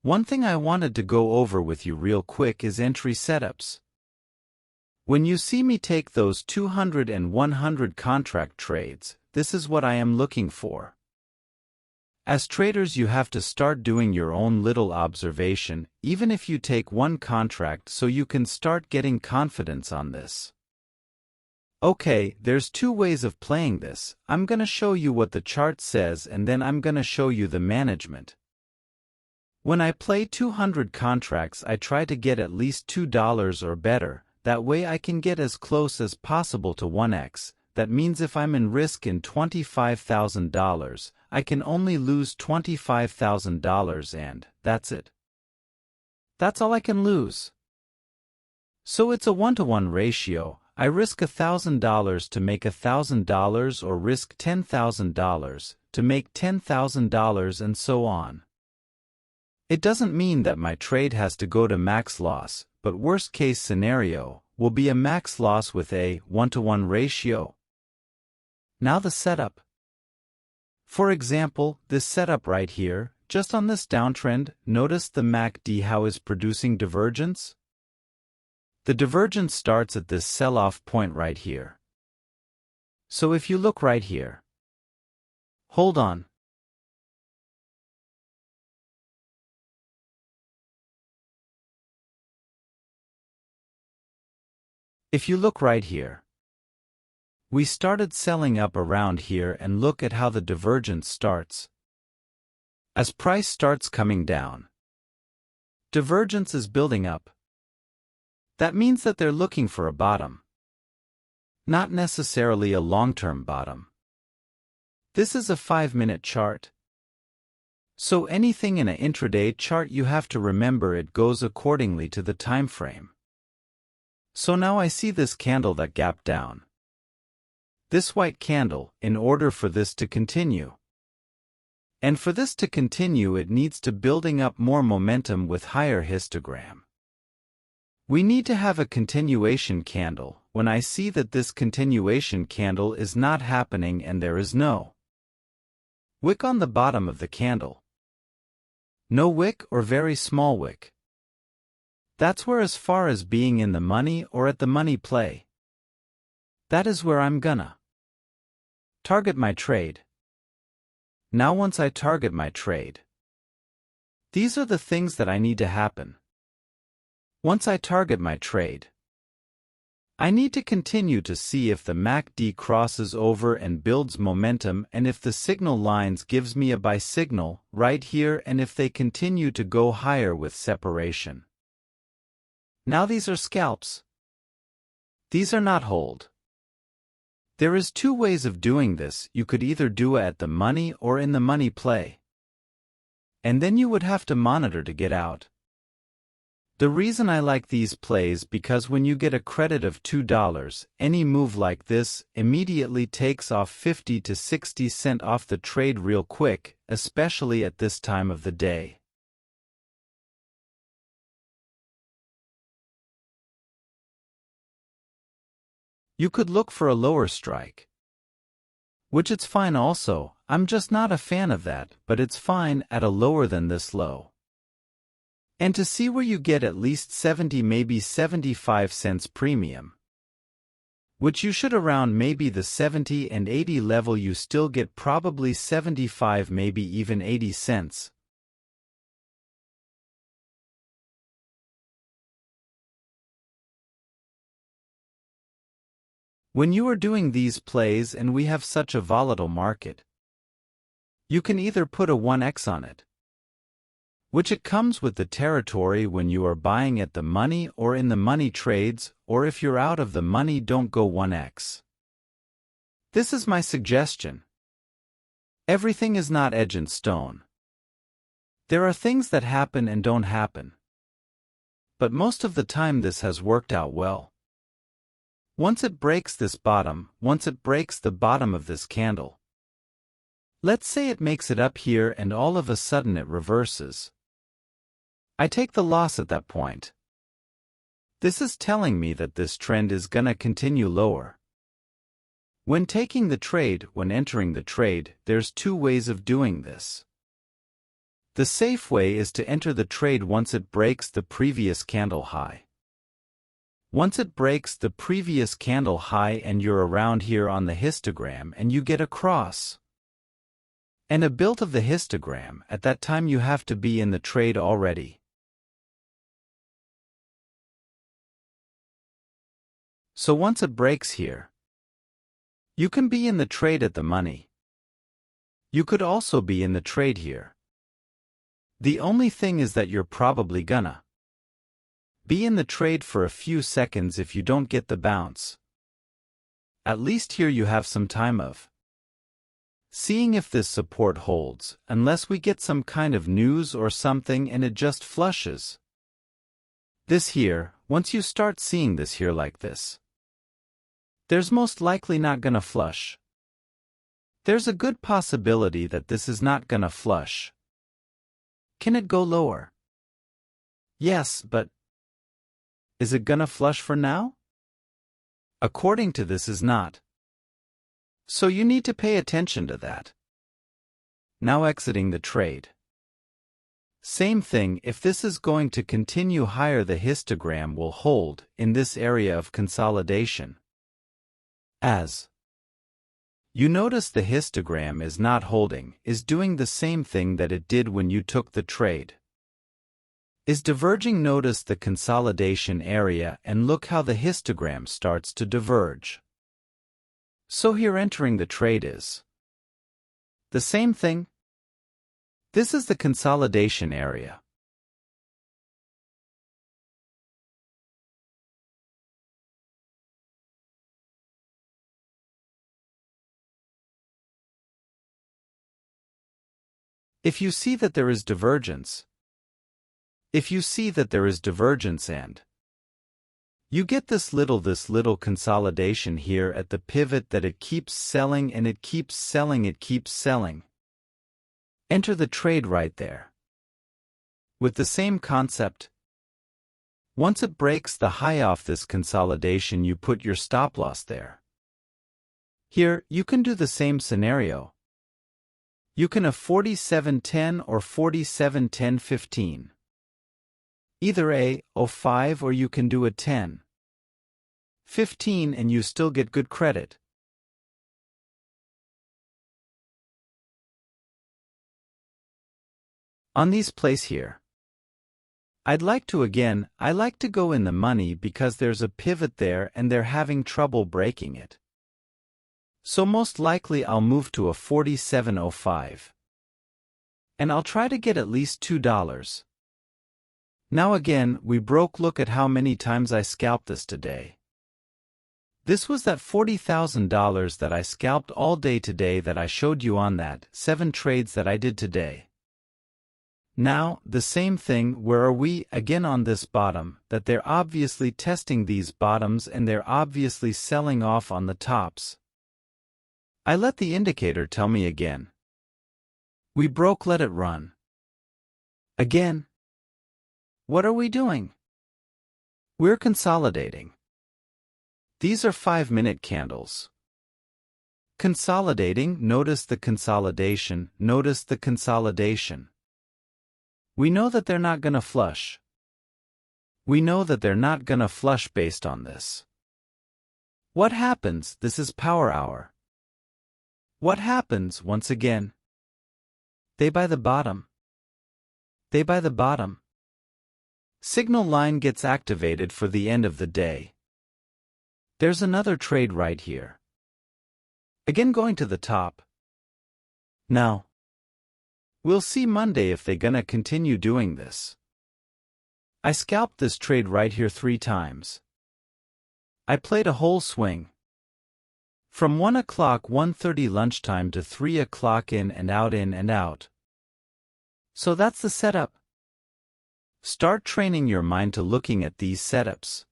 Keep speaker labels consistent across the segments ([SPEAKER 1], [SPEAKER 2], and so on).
[SPEAKER 1] One thing I wanted to go over with you real quick is entry setups. When you see me take those 200 and 100 contract trades, this is what I am looking for. As traders, you have to start doing your own little observation, even if you take one contract, so you can start getting confidence on this. Okay, there's two ways of playing this. I'm gonna show you what the chart says and then I'm gonna show you the management. When I play 200 contracts, I try to get at least $2 or better. That way I can get as close as possible to 1x. That means if I'm in risk in $25,000, I can only lose $25,000 and that's it. That's all I can lose. So it's a 1-to-1 ratio. I risk $1,000 to make $1,000 or risk $10,000 to make $10,000 and so on. It doesn't mean that my trade has to go to max loss, but worst case scenario will be a max loss with a 1-to-1 ratio. Now the setup. For example, this setup right here, just on this downtrend, notice the MACD how is producing divergence? The divergence starts at this sell-off point right here. So if you look right here. Hold on. If you look right here, we started selling up around here and look at how the divergence starts. As price starts coming down, divergence is building up. That means that they're looking for a bottom. Not necessarily a long-term bottom. This is a 5-minute chart. So anything in an intraday chart, you have to remember it goes accordingly to the time frame. So now I see this candle that gapped down. This white candle, in order for this to continue. And for this to continue, it needs to building up more momentum with higher histogram. We need to have a continuation candle. When I see that this continuation candle is not happening and there is no wick on the bottom of the candle. No wick or very small wick. That's where, as far as being in the money or at the money play, that is where I'm gonna target my trade. Now once I target my trade, these are the things that I need to happen. Once I target my trade, I need to continue to see if the MACD crosses over and builds momentum, and if the signal lines gives me a buy signal right here, and if they continue to go higher with separation. Now these are scalps. These are not hold. There is two ways of doing this. You could either do it at the money or in the money play. And then you would have to monitor to get out. The reason I like these plays because when you get a credit of $2, any move like this immediately takes off 50 to 60 cents off the trade real quick, especially at this time of the day. You could look for a lower strike, which it's fine also. I'm just not a fan of that, but it's fine at a lower than this low. And to see where you get at least 70, maybe 75 cents premium, which you should around maybe the 70 and 80 level, you still get probably 75, maybe even 80 cents. When you are doing these plays and we have such a volatile market, you can either put a 1x on it, which it comes with the territory when you are buying at the money or in the money trades, or if you're out of the money, don't go 1x. This is my suggestion. Everything is not edge and stone. There are things that happen and don't happen. But most of the time this has worked out well. Once it breaks this bottom, once it breaks the bottom of this candle, let's say it makes it up here and all of a sudden it reverses, I take the loss at that point. This is telling me that this trend is gonna continue lower. When taking the trade, when entering the trade, there's two ways of doing this. The safe way is to enter the trade once it breaks the previous candle high. Once it breaks the previous candle high and you're around here on the histogram and you get a cross and a build of the histogram, at that time you have to be in the trade already. So once it breaks here, you can be in the trade at the money. You could also be in the trade here. The only thing is that you're probably gonna be in the trade for a few seconds if you don't get the bounce. At least here you have some time of seeing if this support holds, unless we get some kind of news or something and it just flushes. This here, once you start seeing this here like this, there's most likely not gonna flush. There's a good possibility that this is not gonna flush. Can it go lower? Yes, but is it gonna flush for now? According to this is not. So you need to pay attention to that. Now exiting the trade. Same thing, if this is going to continue higher, the histogram will hold in this area of consolidation. As you notice, the histogram is not holding, is doing the same thing that it did when you took the trade. Is diverging. Notice the consolidation area and look how the histogram starts to diverge. So here entering the trade is the same thing. This is the consolidation area. If you see that there is divergence, and you get this little consolidation here at the pivot that it keeps selling and it keeps selling, enter the trade right there. With the same concept, once it breaks the high off this consolidation, you put your stop loss there. Here, you can do the same scenario. You can have 47.10 or 47.10.15. Either a 05 or you can do a 10.15 and you still get good credit. On these place here, I like to go in the money because there's a pivot there and they're having trouble breaking it. So most likely I'll move to a 47.05. And I'll try to get at least $2. Now again, we broke. Look at how many times I scalped this today. This was that $40,000 that I scalped all day today that I showed you on that 7 trades that I did today. Now, the same thing. Where are we? Again on this bottom, that they're obviously testing these bottoms and they're obviously selling off on the tops. I let the indicator tell me again. We broke, let it run. Again. What are we doing? We're consolidating. These are 5-minute candles. Consolidating, notice the consolidation, We know that they're not gonna flush. Based on this. What happens? This is power hour. What happens once again? They buy the bottom. Signal line gets activated for the end of the day. There's another trade right here. Again going to the top. Now, we'll see Monday if they're gonna continue doing this. I scalped this trade right here 3 times. I played a whole swing. From 1 o'clock 1:30 lunchtime to 3 o'clock in and out. So that's the setup. Start training your mind to looking at these setups.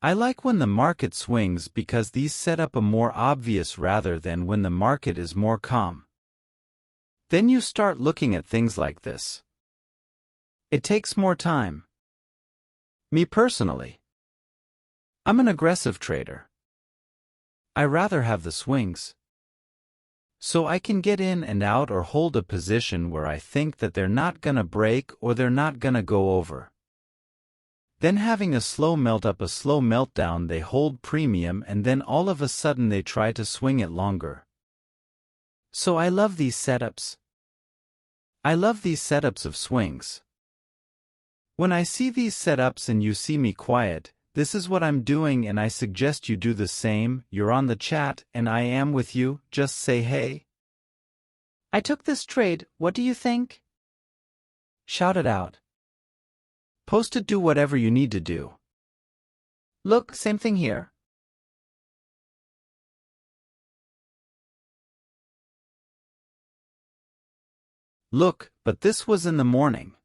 [SPEAKER 1] I like when the market swings because these set up a more obvious rather than when the market is more calm. Then you start looking at things like this. It takes more time. Me personally, I'm an aggressive trader. I rather have the swings. So I can get in and out or hold a position where I think that they're not gonna break or they're not gonna go over. Then having a slow melt up, a slow meltdown, they hold premium and then all of a sudden they try to swing it longer. So I love these setups. I love these setups of swings. When I see these setups and you see me quiet, this is what I'm doing and I suggest you do the same. You're on the chat and I am with you, just say hey.
[SPEAKER 2] I took this trade, what do you think?
[SPEAKER 1] Shout it out. Post it, do whatever you need to do.
[SPEAKER 2] Look, same thing here.
[SPEAKER 1] Look, but this was in the morning.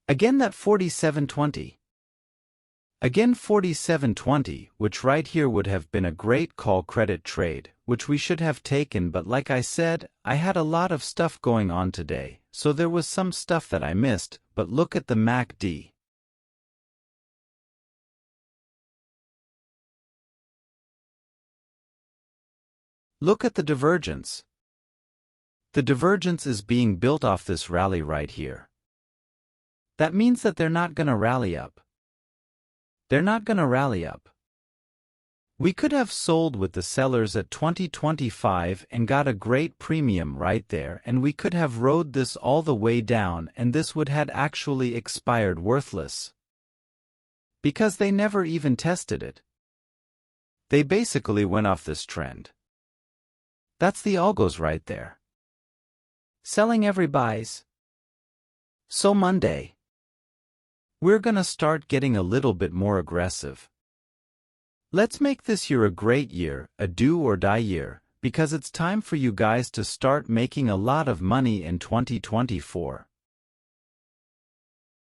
[SPEAKER 1] Again that 47.20. Again 47.20, which right here would have been a great call credit trade, which we should have taken, but like I said, I had a lot of stuff going on today, so there was some stuff that I missed, but look at the MACD. Look at the divergence. The divergence is being built off this rally right here. That means that they're not gonna rally up. They're not gonna rally up. We could have sold with the sellers at 2025 and got a great premium right there, and we could have rode this all the way down and this would had actually expired worthless. Because they never even tested it. They basically went off this trend. That's the algos right there. Selling every buys. So Monday, we're gonna start getting a little bit more aggressive. Let's make this year a great year, a do or die year, because it's time for you guys to start making a lot of money in 2024.